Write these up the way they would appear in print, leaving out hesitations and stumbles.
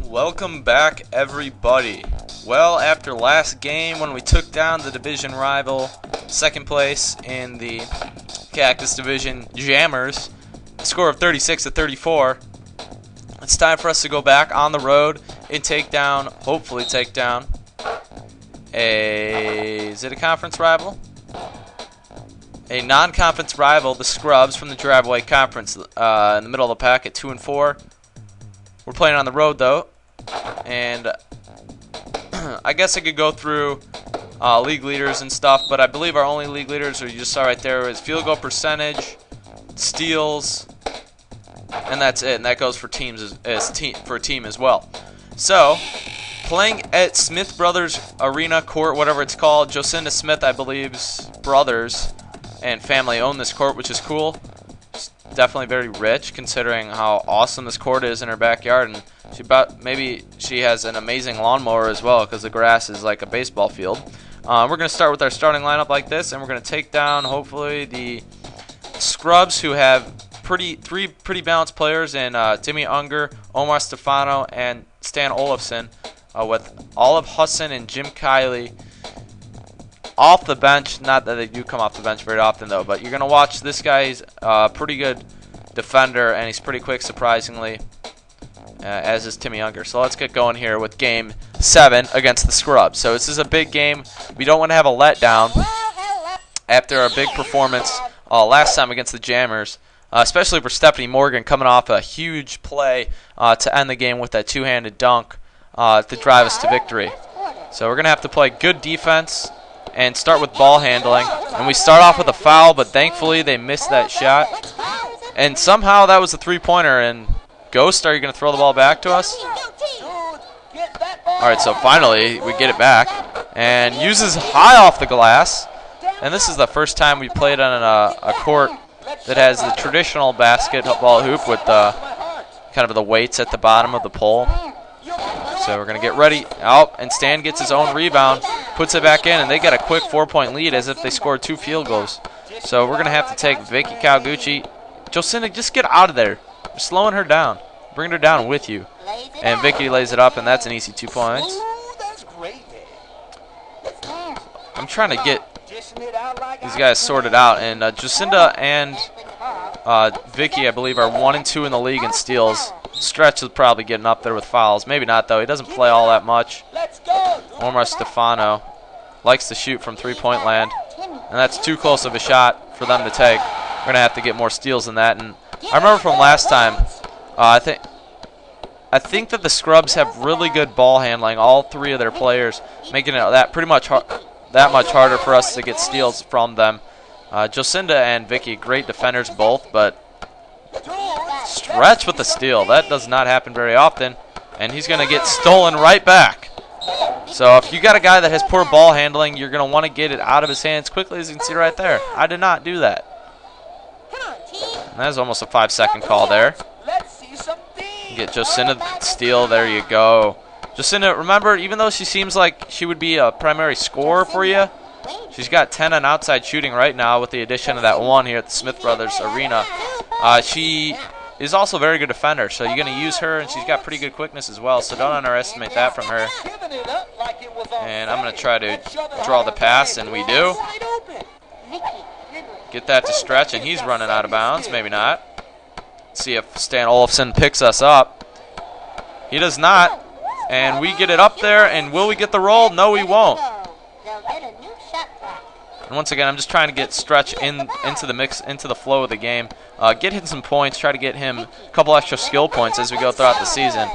Welcome back, everybody. Well, after last game when we took down the division rival, second place in the Cactus Division Jammers, a score of 36-34, it's time for us to go back on the road and hopefully take down is it a conference rival? A non-conference rival, the Scrubs from the Driveway Conference, in the middle of the pack at 2-4. We're playing on the road though, and I guess I could go through league leaders and stuff, but I believe our only league leaders, or you just saw right there, is field goal percentage, steals, and that's it. And that goes for teams for a team as well. So, playing at Smith Brothers Arena Court, whatever it's called, Jocinda Smith, I believe's brothers and family own this court, which is cool. It's definitely very rich considering how awesome this court is in her backyard, and maybe she has an amazing lawnmower as well because the grass is like a baseball field. We're going to start with our starting lineup like this, and we're going to take down hopefully the Scrubs, who have three pretty balanced players in Timmy Unger, Omar Stefano, and Stan Olafson, with Olive Husson and Jim Kiley off the bench. Not that they do come off the bench very often though, but you're going to watch this guy. He's a pretty good defender and he's pretty quick, surprisingly, as is Timmy Unger. So let's get going here with game 7 against the Scrubs. So this is a big game. We don't want to have a letdown after our big performance last time against the Jammers, especially for Stephanie Morgan coming off a huge play to end the game with that two-handed dunk to drive us to victory. So we're going to have to play good defense and start with ball handling. And we start off with a foul, but thankfully they missed that shot. And somehow that was a three-pointer. And Ghost, are you going to throw the ball back to us? Alright, so finally we get it back. And uses high off the glass. And this is the first time we played on a court that has the traditional basketball hoop with kind of the weights at the bottom of the pole. So we're going to get ready. Out, and Stan gets his own rebound, puts it back in, and they get a quick 4-point lead as if they scored 2 field goals. So we're going to have to take Vicky Calgucci. Jocinda, just get out of there. You're slowing her down. Bring her down with you. And Vicky lays it up, and that's an easy 2 points. I'm trying to get these guys sorted out, and Jocinda and Vicky, I believe, are 1 and 2 in the league in steals. Stretch is probably getting up there with fouls. Maybe not, though. He doesn't play all that much. Omar Stefano likes to shoot from three-point land, and that's too close of a shot for them to take. We're going to have to get more steals than that. And I remember from last time, I think that the Scrubs have really good ball handling, all 3 of their players, making it that much harder for us to get steals from them. Jocinda and Vicky, great defenders both, but Stretch with the steal. That does not happen very often, and he's going to get stolen right back. So if you got a guy that has poor ball handling, you're going to want to get it out of his hands quickly, as you can see right there. I did not do that. And that was almost a 5-second call there. Get Jocinda the steal. There you go. Jocinda, remember, even though she seems like she would be a primary scorer for you, she's got 10 on outside shooting right now with the addition of that 1 here at the Smith Brothers Arena. She is also a very good defender, so you're going to use her, and she's got pretty good quickness as well, so don't underestimate that from her. And I'm going to try to draw the pass, and we do. Get that to Stretch, and he's running out of bounds. Maybe not. See if Stan Olafson picks us up. He does not. And we get it up there, and will we get the roll? No, we won't. And once again, I'm just trying to get Stretch into the mix, into the flow of the game. Get him some points, try to get him a couple extra skill points as we go throughout the season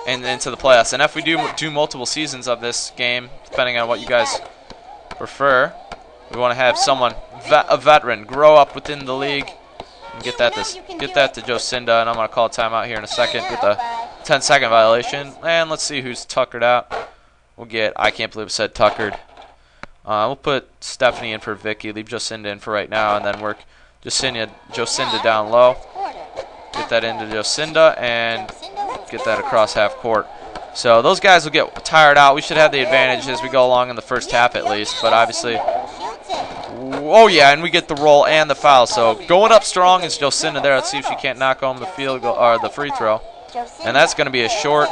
and into the playoffs. And if we do multiple seasons of this game, depending on what you guys prefer, we want to have someone, a veteran, grow up within the league. And get that to Jocinda, and I'm going to call a timeout here in a second with a 10-second violation. And let's see who's tuckered out. We'll get, I can't believe it said tuckered. We'll put Stephanie in for Vicky, leave Jocinda in for right now, and then work Jocinda down low. Get that into Jocinda, and get that across half court. So those guys will get tired out. We should have the advantage as we go along in the first half at least, but obviously Oh, yeah, and we get the roll and the foul. So going up strong is Jocinda there. Let's see if she can't knock home the field goal or the free throw. And that's going to be a short.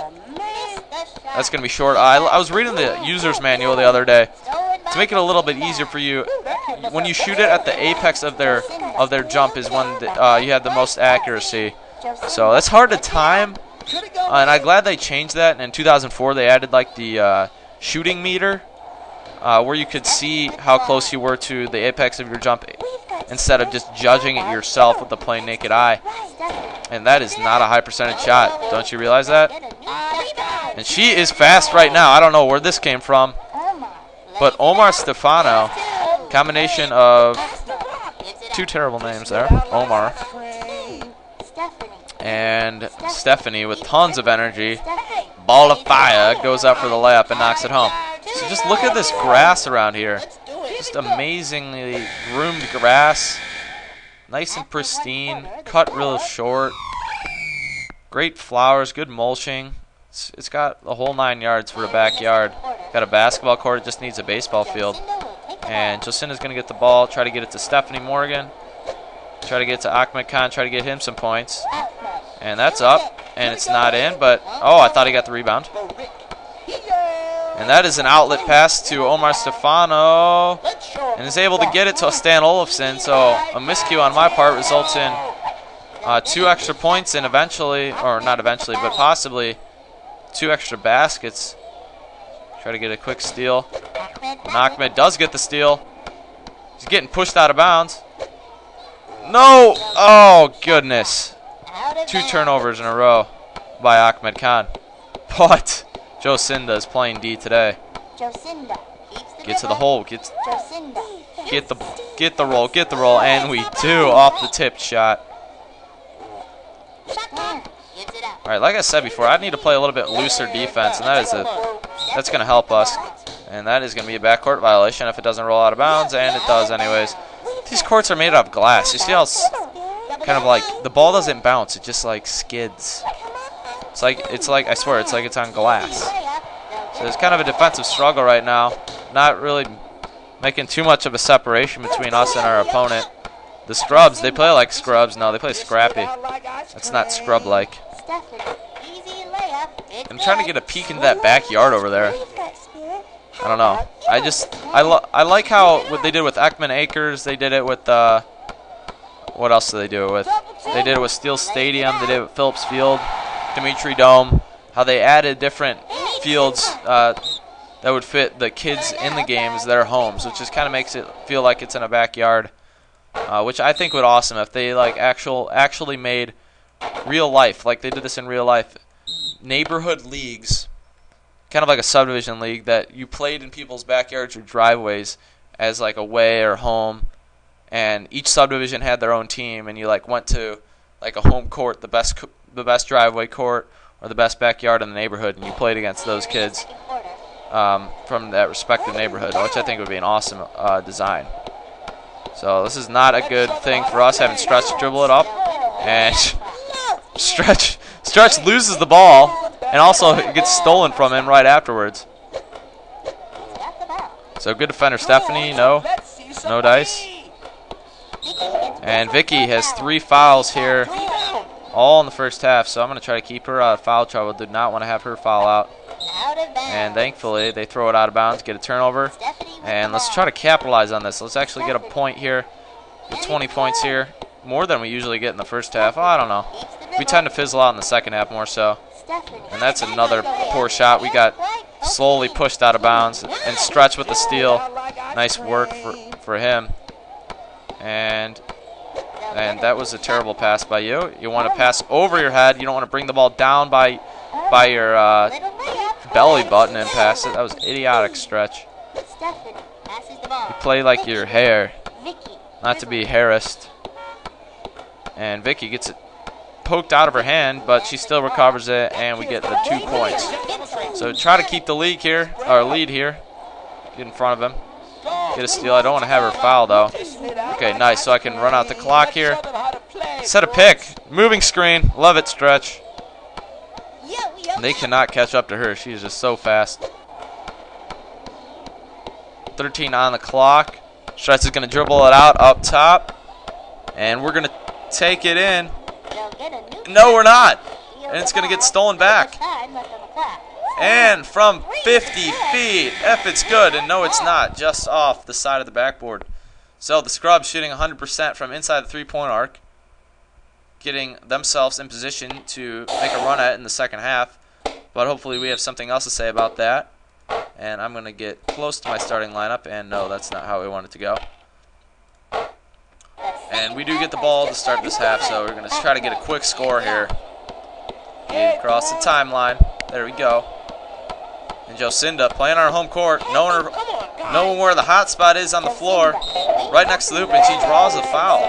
That's going to be short. I was reading the user's manual the other day to make it a little bit easier for you. When you shoot it at the apex of their jump is when you have the most accuracy. So that's hard to time. And I'm glad they changed that. And in 2004, they added like the shooting meter, where you could see how close you were to the apex of your jump instead of just judging it yourself with the plain naked eye. And that is not a high percentage shot. Don't you realize that? And she is fast right now. I don't know where this came from. But Omar Stefano, combination of two terrible names there. Omar and Stephanie with tons of energy. Ball of fire goes up for the layup and knocks it home. So just look at this grass around here. Just amazingly groomed grass. Nice and pristine. Cut real short. Great flowers. Good mulching. It's got the whole 9 yards for a backyard. Got a basketball court. It just needs a baseball field. And Jocinda's going to get the ball. Try to get it to Stephanie Morgan. Try to get it to Ahmed Khan. Try to get him some points. And that's up. And it's not in. But, oh, I thought he got the rebound. And that is an outlet pass to Omar Stefano. And is able to get it to Stan Olofsson. So a miscue on my part results in 2 extra points and eventually, or not eventually, but possibly 2 extra baskets. Try to get a quick steal. And Ahmed does get the steal. He's getting pushed out of bounds. No! Oh, goodness. 2 turnovers in a row by Ahmed Khan. But Jocinda is playing D today. Get to the hole. Get the roll, and we do off the tipped shot. All right, like I said before, I need to play a little bit looser defense, and that's going to help us. And that is going to be a backcourt violation if it doesn't roll out of bounds, and it does anyways. These courts are made out of glass. You see how kind of like the ball doesn't bounce; it just like skids. It's like I swear, it's like it's on glass. So there's kind of a defensive struggle right now. Not really making too much of a separation between us and our opponent. The scrubs, they play like scrubs. No, they play scrappy. That's not scrub-like. I'm trying to get a peek into that backyard over there. I don't know. I like how what they did with Ekman Acres. They did it with what else did they do it with? They did it with Steel Stadium. They did it with Phillips Field, Dimitri Dome. How they added different fields that would fit the kids in the games, their homes, which just kind of makes it feel like it's in a backyard. Which I think would be awesome if they like actually made real life, like they did this in real life, neighborhood leagues, kind of like a subdivision league that you played in people's backyards or driveways as like away or home, and each subdivision had their own team, and you like went to like a home court, the best driveway court or the best backyard in the neighborhood, and you played against those kids from that respective neighborhood, which I think would be an awesome design. So this is not a good thing for us, having Stretch dribble it up. And Stretch loses the ball, and also it gets stolen from him right afterwards. So good defender, Stephanie. No dice. And Vicky has 3 fouls here, all in the first half. So I'm going to try to keep her out of foul trouble. Did not want to have her foul out. And thankfully, they throw it out of bounds, get a turnover. And let's try to capitalize on this. Let's actually get a point here. Get 20 points here. More than we usually get in the first half. Oh, I don't know. We tend to fizzle out in the second half more so. And that's another poor shot. We got slowly pushed out of bounds. And Stretch with the steal. Nice work for him. And that was a terrible pass by you. You want to pass over your head. You don't want to bring the ball down by your belly button and pass it. That was idiotic, Stretch. You play like your hair, not to be harassed. And Vicky gets it poked out of her hand, but she still recovers it, and we get the 2 points. So try to keep the lead here. Get in front of him. Get a steal. I don't want to have her foul, though. Okay, nice. So I can run out the clock here. Set a pick. Moving screen. Love it, Stretch. And they cannot catch up to her. She is just so fast. 13 on the clock. Stretch is going to dribble it out up top. And we're going to take it in. No, we're not. And it's going to get stolen back. And from 50 feet, if it's good, and no it's not, just off the side of the backboard. So the scrubs shooting 100% from inside the three-point arc, getting themselves in position to make a run at it in the second half. But hopefully we have something else to say about that. And I'm going to get close to my starting lineup, and no, that's not how we want it to go. And we do get the ball to start this half, so we're going to try to get a quick score here. Across the timeline. There we go. And Jocinda playing on her home court, knowing where the hot spot is on the floor, right next to the hoop, and she draws a foul.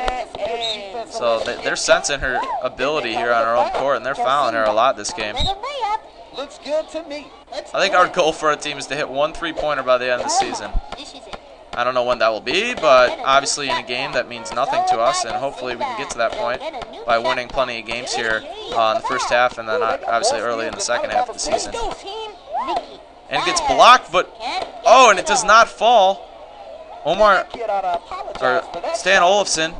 So they're sensing her ability here on her home court, and they're fouling her a lot this game. Looks good to me. I think our goal for our team is to hit one three-pointer by the end of the season. I don't know when that will be, but obviously in a game that means nothing to us, and hopefully we can get to that point by winning plenty of games here in the first half, and then obviously early in the second half of the season. And it gets blocked, but oh, and it does not fall. Stan Olafson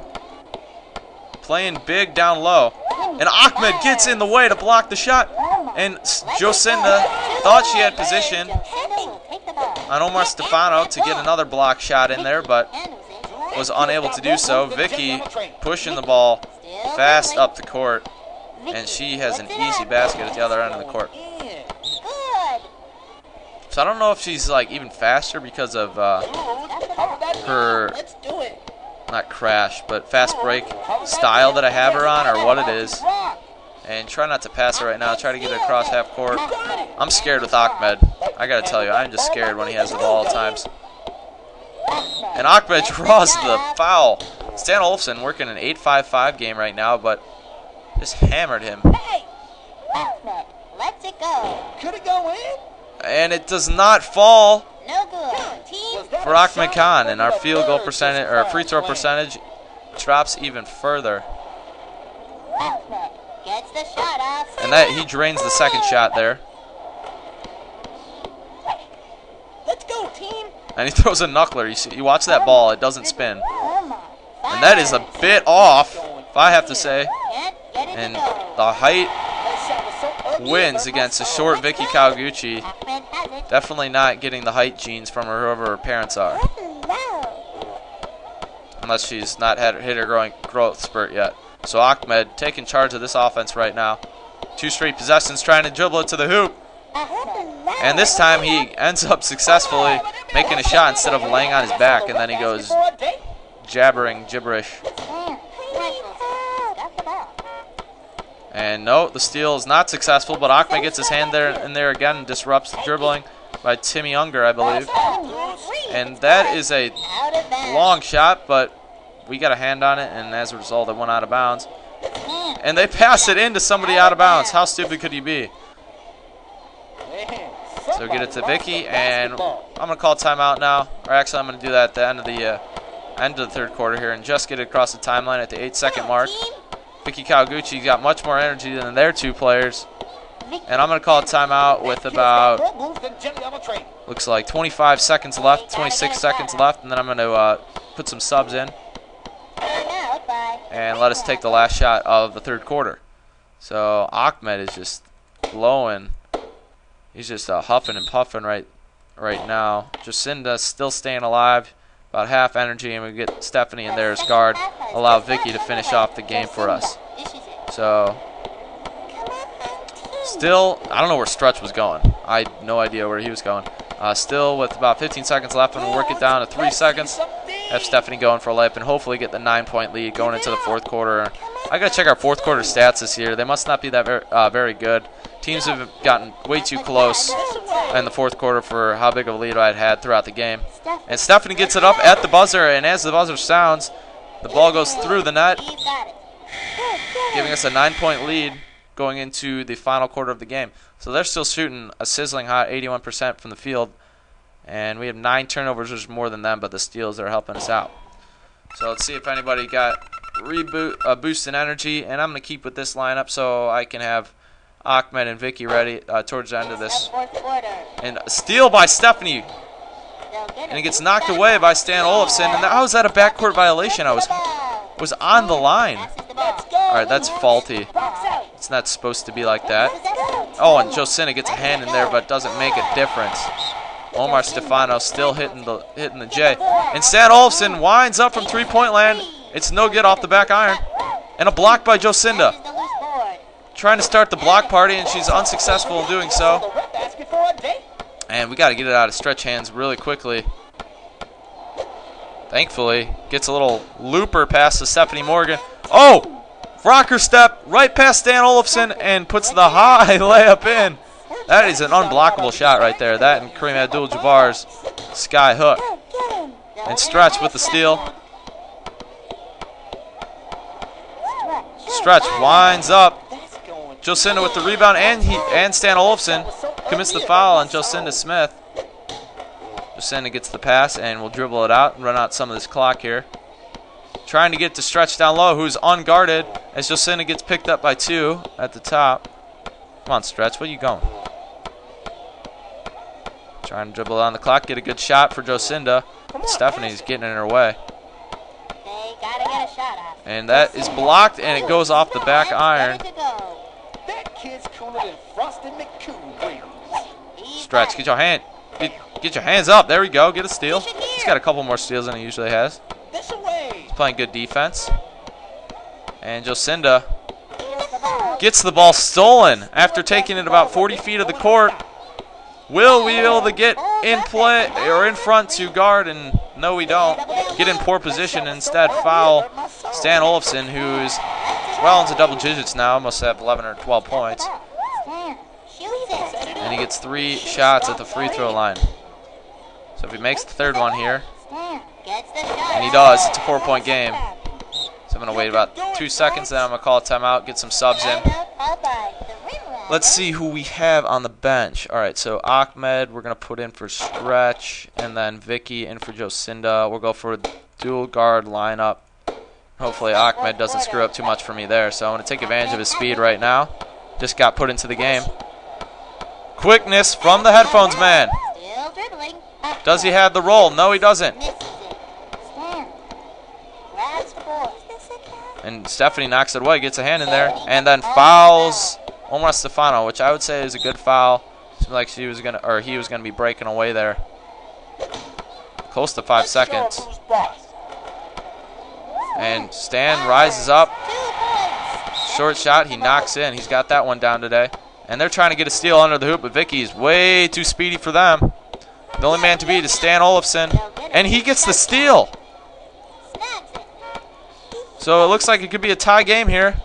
playing big down low, and Ahmed gets in the way to block the shot, and Jocinda thought she had position on Omar Stefano to get another block shot in there, but was unable to do so. Vicky pushing the ball fast up the court, and she has an easy basket at the other end of the court. So I don't know if she's like even faster because of her, not crash, but fast break style that I have her on, or what it is. And try not to pass her right now. Try to get it across half court. I'm scared with Ahmed. I gotta tell you, I'm just scared when he has the ball at times. And Ahmed draws the foul. Stan Olafson working an 8-5-5 game right now, but just hammered him. Hey, Ahmed, let's it go. Could it go in? And it does not fall No good. for Ahmed Khan, and our field goal percentage, or free throw percentage, drops even further. Ahmed gets the shot off. And that he drains the second shot there. Let's go, team. And he throws a knuckler. You watch that ball; it doesn't spin. And that is a bit off, if I have to say. And the height wins against a short Vicky Kawaguchi. Definitely not getting the height genes from her, whoever her parents are. Unless she's not hit her growth spurt yet. So Ahmed taking charge of this offense right now. 2 straight possessions, trying to dribble it to the hoop. And this time he ends up successfully making a shot instead of laying on his back. And then he goes jabbering gibberish. And no, the steal is not successful, but Ahmed gets his hand in there again and disrupts the dribbling by Timmy Unger, I believe. And that is a long shot, but we got a hand on it, and as a result, it went out of bounds. And they pass it into somebody out of bounds. How stupid could you be? So get it to Vicky, and I'm going to call timeout now. Or actually, I'm going to do that at the end of the third quarter here and just get it across the timeline at the 8-second mark. Vicky Kawaguchi got much more energy than their 2 players. And I'm going to call a timeout with about, looks like 25 seconds left, 26 seconds left. And then I'm going to put some subs in and let us take the last shot of the third quarter. So Ahmed is just blowing. He's just huffing and puffing right now. Jocinda still staying alive, about half energy, and we get Stephanie in there as guard. Allow Vicky to finish off the game for us. So still, I don't know where Stretch was going. I had no idea where he was going. Still with about 15 seconds left, and we'll work it down to 3 seconds. Have Stephanie going for a layup and hopefully get the 9-point lead going into the fourth quarter. I gotta check our fourth quarter stats this year. They must not be that very good. Teams have gotten way too close in the fourth quarter for how big of a lead I'd had throughout the game. And Stephanie gets it up at the buzzer, and as the buzzer sounds, the ball goes through the net, giving us a 9-point lead going into the final quarter of the game. So they're still shooting a sizzling hot 81% from the field, and we have 9 turnovers, which is more than them, but the steals are helping us out. So let's see if anybody got a boost in energy, and I'm going to keep with this lineup so I can have Ahmed and Vicky ready towards the end of this. And a steal by Stephanie. And it gets knocked away by Stan Olafson. And how is that a backcourt violation? I was on the line. All right, that's faulty. It's not supposed to be like that. Oh, and Jocinda gets a hand in there, but doesn't make a difference. Omar Stefano still hitting the J. And Stan Olafson winds up from three-point land. It's no good off the back iron. And a block by Jocinda. Trying to start the block party, and she's unsuccessful in doing so. And we got to get it out of stretch hands really quickly. Thankfully, gets a little looper pass to Stephanie Morgan. Oh! Rocker step right past Stan Olafson and puts the high layup in. That is an unblockable shot right there. That and Kareem Abdul-Jabbar's sky hook. And Stretch with the steal. Stretch winds up. Jocinda with the rebound, and Stan Olafson commits the foul on Jocinda Smith. Jocinda gets the pass and will dribble it out and run out some of this clock here. Trying to get to Stretch down low, who's unguarded as Jocinda gets picked up by 2 at the top. Come on, Stretch, where you going? Trying to dribble on the clock, get a good shot for Jocinda. Stephanie's getting in her way. They gotta get a shot off. And that is blocked, and it goes off the back iron. That kid's cooler than Frosted McCool. Stretch, get your hands up. There we go. Get a steal. He's got a couple more steals than he usually has. He's playing good defense. And Jocinda gets the ball stolen after taking it about 40 feet of the court. Will we be able to get in play or in front to guard? And no, we don't. Get in poor position and instead foul Stan Olafson, who's well into double digits now. Must have 11 or 12 points. And he gets 3 shots at the free throw line. So if he makes the third one here, and he does, it's a 4-point game. So I'm going to wait about 2 seconds, then I'm going to call a timeout, get some subs in. Let's see who we have on the bench. All right, so Ahmed we're going to put in for Stretch, and then Vicky in for Jocinda. We'll go for a dual guard lineup. Hopefully Ahmed doesn't screw up too much for me there. So I'm going to take advantage of his speed right now. Just got put into the game. Quickness from the headphones man. Does he have the roll? No, he doesn't. And Stephanie knocks it away, gets a hand in there, and then fouls Omar Stefano, which I would say is a good foul. Seemed like he was gonna be breaking away there. Close to 5 seconds. And Stan rises up. Short shot, he knocks in. He's got that one down today. And they're trying to get a steal under the hoop, but Vicky's way too speedy for them. The only man to beat is Stan Olafson, and he gets the steal. So it looks like it could be a tie game here.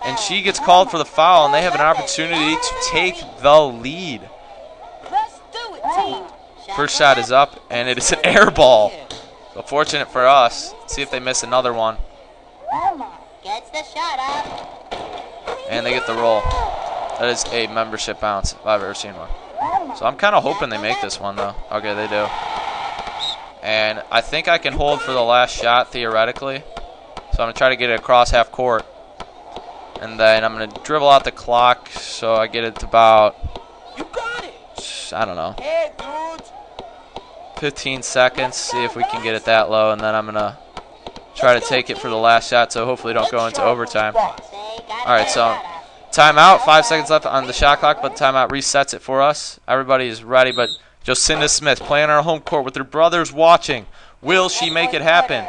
And she gets called for the foul, and they have an opportunity to take the lead. First shot is up, and it is an air ball. So fortunate for us. See if they miss another one. And they get the roll. That is a membership bounce if I've ever seen one. So I'm kind of hoping they make this one, though. Okay, they do. And I think I can hold for the last shot, theoretically. So I'm going to try to get it across half court. And then I'm going to dribble out the clock so I get it to about, I don't know, 15 seconds. See if we can get it that low. And then I'm going to try to take it for the last shot so hopefully don't go into overtime. All right, so timeout. 5 seconds left on the shot clock, but the timeout resets it for us. Everybody is ready, but Jocinda Smith playing on her home court with her brothers watching. Will she make it happen?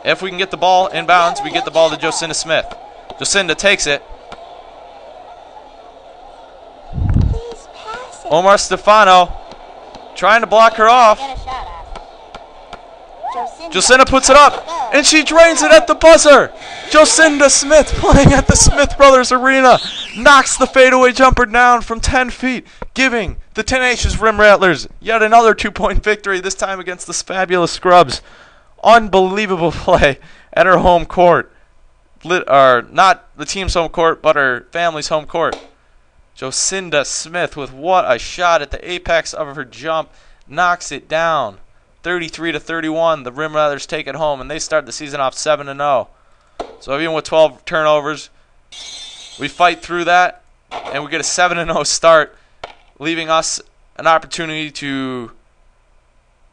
If we can get the ball inbounds, we get the ball to Jocinda Smith. Jocinda takes it. Omar Stefano trying to block her off. Jocinda puts it up, and she drains it at the buzzer. Jocinda Smith playing at the Smith Brothers Arena knocks the fadeaway jumper down from 10 feet, giving the tenacious Rim Rattlers yet another 2-point victory, this time against the fabulous Scrubs. Unbelievable play at her home court. Not the team's home court, but her family's home court. Jocinda Smith with what a shot at the apex of her jump. Knocks it down. 33-31. The Rim Rattlers take it home, and they start the season off 7-0. So even with 12 turnovers, we fight through that, and we get a 7-0 start, leaving us an opportunity to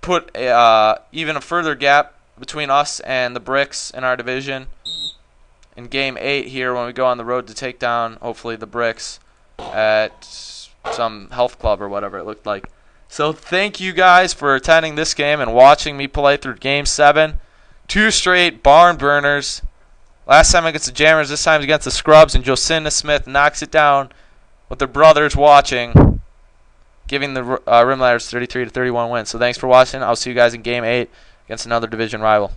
put even a further gap between us and the Bricks in our division. in Game 8 here when we go on the road to take down, hopefully, the Bricks at some health club or whatever it looked like. So thank you guys for attending this game and watching me play through Game 7. 2 straight barn burners. Last time against the Jammers, this time against the Scrubs, and Jocinda Smith knocks it down with their brothers watching, giving the Rimladders 33-31 win. So thanks for watching. I'll see you guys in Game 8 against another division rival.